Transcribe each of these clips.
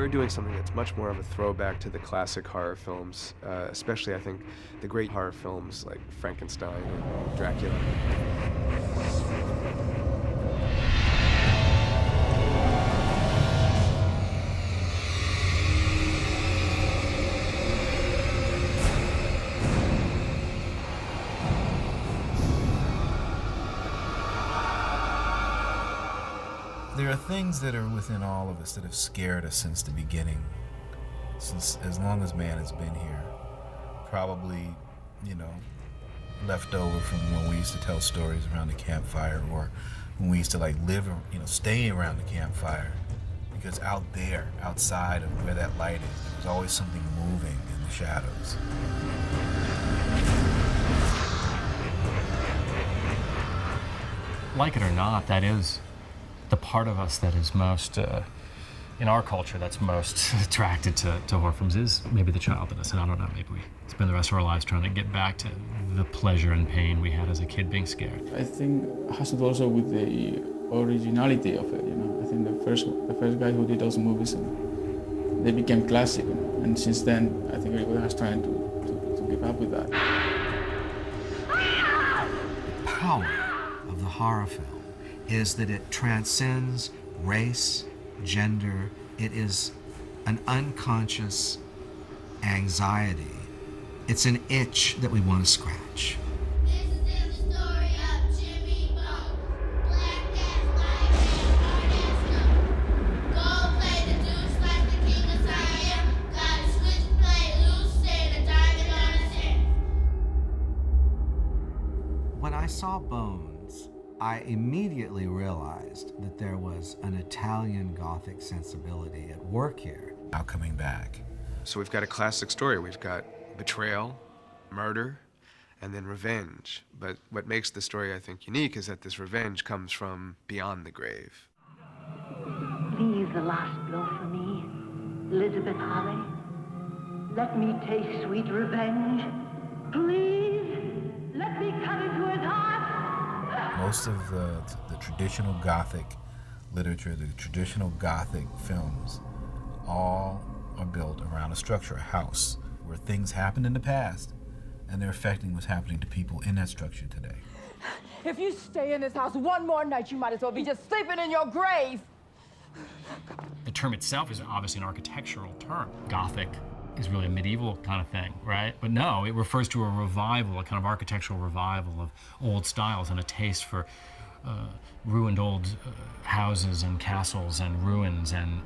we're doing something that's much more of a throwback to the classic horror films, especially, I think, the great horror films like Frankenstein and Dracula. There are things that are within all of us that have scared us since the beginning, since as long as man has been here. Probably, left over from when we used to tell stories around the campfire, or when we used to live, stay around the campfire. Because out there, outside of where that light is, there's always something moving in the shadows. Like it or not, that is the part of us that is most, in our culture, that's most attracted to horror films is maybe the child in us. And I don't know, maybe we spend the rest of our lives trying to get back to the pleasure and pain we had as a kid being scared. I think it has to do also with the originality of it, I think the first guy who did those movies, they became classic, and since then, I think everybody has tried to keep up with that. The power of the horror film is that it transcends race, gender. It is an unconscious anxiety. It's an itch that we want to scratch. This is the story of Jimmy Bone, black as night and hard as snow. Go play the deuce like the king of Siam. Got a switchblade loose and a diamond on his hand. When I saw Bones, I immediately realized that there was an Italian Gothic sensibility at work here. Now coming back. So we've got a classic story. We've got betrayal, murder, and then revenge. But what makes the story, I think, unique is that this revenge comes from beyond the grave. Leave the last blow for me, Elizabeth Holly. Let me taste sweet revenge. Please, let me cut into his heart. Most of the traditional Gothic literature, the traditional Gothic films, all are built around a structure, a house, where things happened in the past and they're affecting what's happening to people in that structure today. If you stay in this house one more night, you might as well be just sleeping in your grave. The term itself is obviously an architectural term. Gothic is really a medieval kind of thing, right? But no, it refers to a revival, a kind of architectural revival of old styles and a taste for ruined old houses and castles and ruins and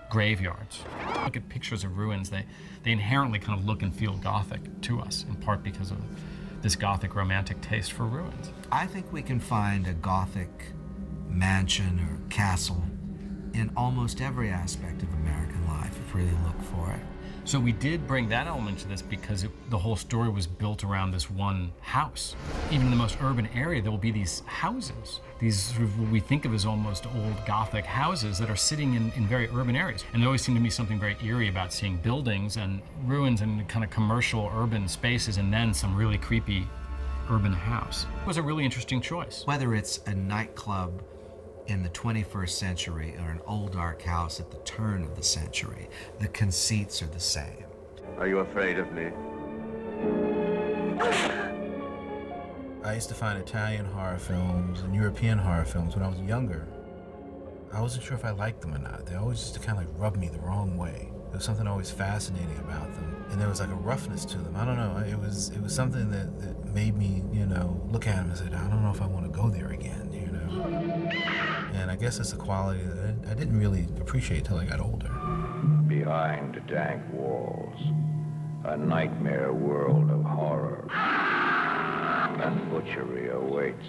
graveyards. Look at pictures of ruins, they inherently kind of look and feel Gothic to us, in part because of this Gothic romantic taste for ruins. I think we can find a Gothic mansion or castle in almost every aspect of American life, if we really look for it. So we did bring that element to this because the whole story was built around this one house. Even in the most urban area, there will be these houses, these sort of what we think of as almost old Gothic houses that are sitting in very urban areas. And there always seemed to me something very eerie about seeing buildings and ruins and kind of commercial urban spaces and then some really creepy urban house. It was a really interesting choice. Whether it's a nightclub in the 21st century or an old dark house at the turn of the century, the conceits are the same. Are you afraid of me? I used to find Italian horror films and European horror films when I was younger. I wasn't sure if I liked them or not. They always used to kind of like rub me the wrong way. There was something always fascinating about them. And there was like a roughness to them. I don't know, it was something that made me, look at them and say, I don't know if I want to go there again, And I guess it's a quality that I didn't really appreciate till I got older. Behind dank walls, a nightmare world of horror and butchery awaits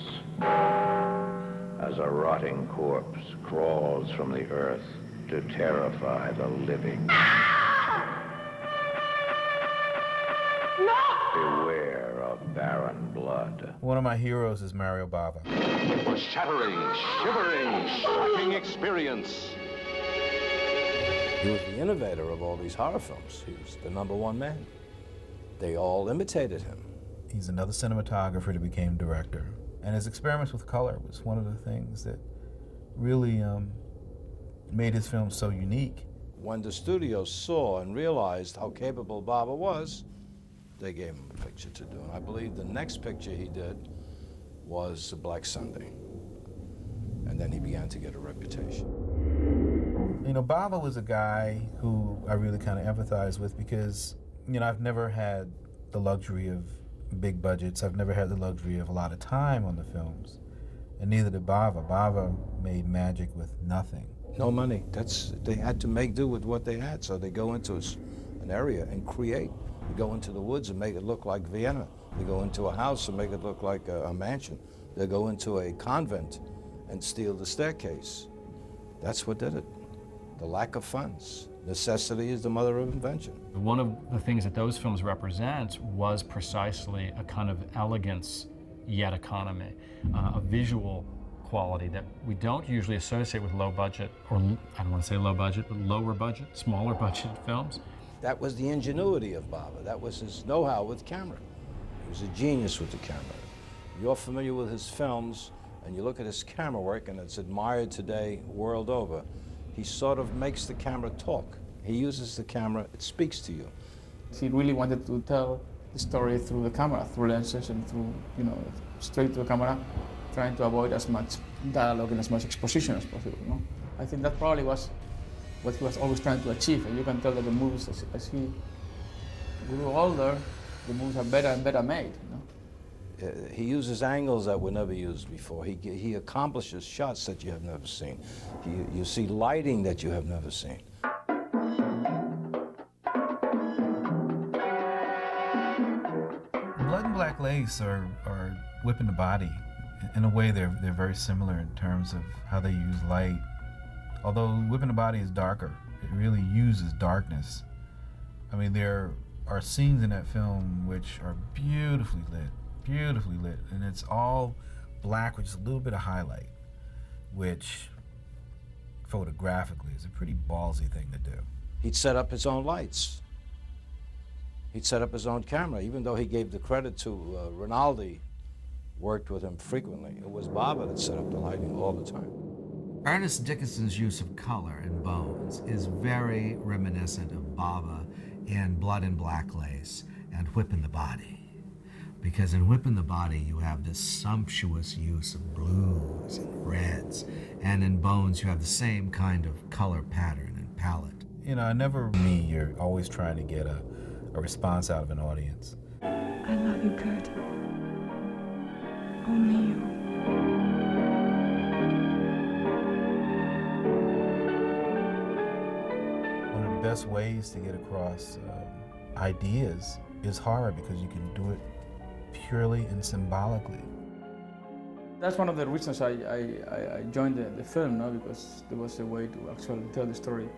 as a rotting corpse crawls from the earth to terrify the living. No! Beware of barren blood. One of my heroes is Mario Bava. A shattering, shivering, shocking experience. He was the innovator of all these horror films. He was the #1 man. They all imitated him. He's another cinematographer that became director. And his experiments with color was one of the things that really made his film so unique. When the studio saw and realized how capable Bava was, they gave him a picture to do. And I believe the next picture he did was Black Sunday. And then he began to get a reputation. You know, Bava was a guy who I really kind of empathize with because, you know, I've never had the luxury of big budgets. I've never had the luxury of a lot of time on the films. And neither did Bava. Bava made magic with nothing. No money. They had to make do with what they had. So they go into an area and create. They go into the woods and make it look like Vienna. They go into a house and make it look like a mansion. They go into a convent and steal the staircase. That's what did it. The lack of funds. Necessity is the mother of invention. One of the things that those films represent was precisely a kind of elegance yet economy, a visual quality that we don't usually associate with low budget, or I don't want to say low budget, but lower budget, smaller budget films. That was the ingenuity of Bava. That was his know-how with camera. He was a genius with the camera. You're familiar with his films, and you look at his camera work, and it's admired today world over. He sort of makes the camera talk. He uses the camera, it speaks to you. He really wanted to tell the story through the camera, through lenses and through, you know, straight to the camera, trying to avoid as much dialogue and as much exposition as possible, you know? I think that probably was what he was always trying to achieve, and you can tell that the movies, as he grew older, the movies are better and better made, you know? He uses angles that were never used before. He accomplishes shots that you have never seen. You see lighting that you have never seen. Blood and Black Lace are Whipping the Body. In a way, they're very similar in terms of how they use light. Although Whipping the Body is darker, it really uses darkness. I mean, there are scenes in that film which are beautifully lit, and it's all black with just a little bit of highlight, which photographically is a pretty ballsy thing to do. He'd set up his own lights. He'd set up his own camera, even though he gave the credit to Rinaldi, worked with him frequently. It was Bava that set up the lighting all the time. Ernest Dickinson's use of color in Bones is very reminiscent of Bava in Blood and Black Lace and Whipping the Body. Because in Whipping the Body, you have this sumptuous use of blues and reds, and in Bones, you have the same kind of color pattern and palette. You know, you're always trying to get a response out of an audience. I love you, Kurt. Only you. One of the best ways to get across ideas is horror, because you can do it purely and symbolically. That's one of the reasons I joined the film, no? Because there was a way to actually tell the story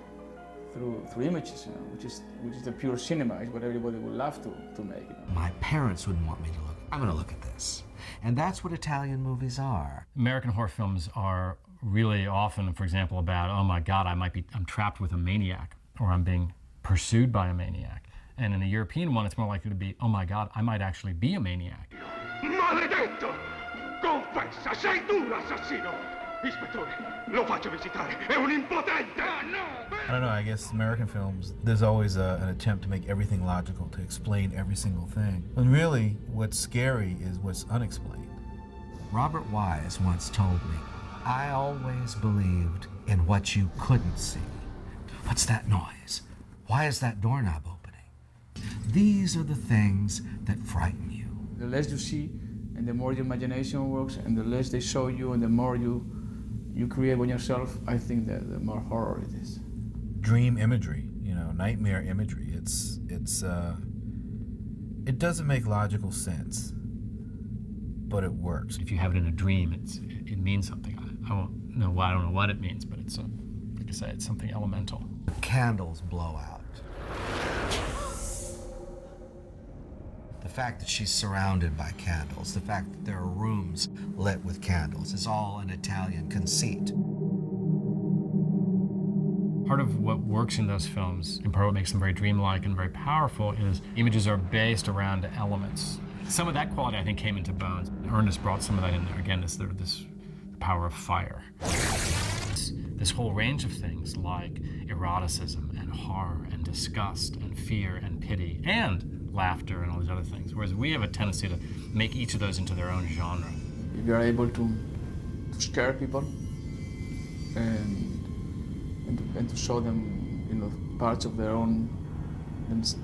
through images, you know, which is the pure cinema. It's what everybody would love to make. You know? My parents wouldn't want me to look. I'm going to look at this. And that's what Italian movies are. American horror films are really often, for example, about, oh my God, I'm trapped with a maniac, or I'm being pursued by a maniac. And in the European one, it's more likely to be, oh my God, I might actually be a maniac. Maledetto! Confessa, sei tu l'assassino! Ispettore, lo faccio visitare, è un impotente! I don't know, I guess American films, there's always an attempt to make everything logical, to explain every single thing. When really, what's scary is what's unexplained. Robert Wise once told me, I always believed in what you couldn't see. What's that noise? Why is that doorknob opening? These are the things that frighten you. The less you see, and the more your imagination works, and the less they show you, and the more you create on yourself, I think that the more horror it is. Dream imagery, you know, nightmare imagery. It doesn't make logical sense, but it works. If you have it in a dream, it means something. I don't know what it means, but it's like I say, it's something elemental. Candles blow out. The fact that she's surrounded by candles, the fact that there are rooms lit with candles, is all an Italian conceit. Part of what works in those films, and part of what makes them very dreamlike and very powerful, is images are based around elements. Some of that quality, I think, came into Bones. Ernest brought some of that in there. Again, this power of fire. this whole range of things like eroticism and horror and disgust and fear and pity and laughter and all these other things. Whereas we have a tendency to make each of those into their own genre. If you're able to scare people and to show them, you know, parts of their own,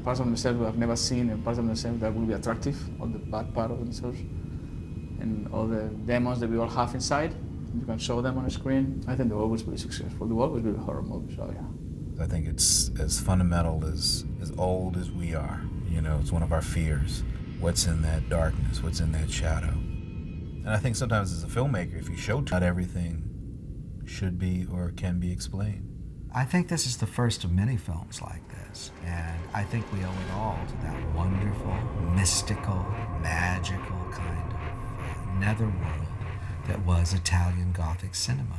parts of themselves that I've never seen, and parts of themselves that will be attractive, all the bad part of themselves, and all the demons that we all have inside, you can show them on a screen. I think they'll always be successful. They'll always be horror movies, so yeah. I think it's as fundamental as old as we are. You know, it's one of our fears. What's in that darkness? What's in that shadow? And I think sometimes as a filmmaker, if you show not everything should be or can be explained. I think this is the first of many films like this, and I think we owe it all to that wonderful, mystical, magical kind of netherworld that was Italian Gothic cinema.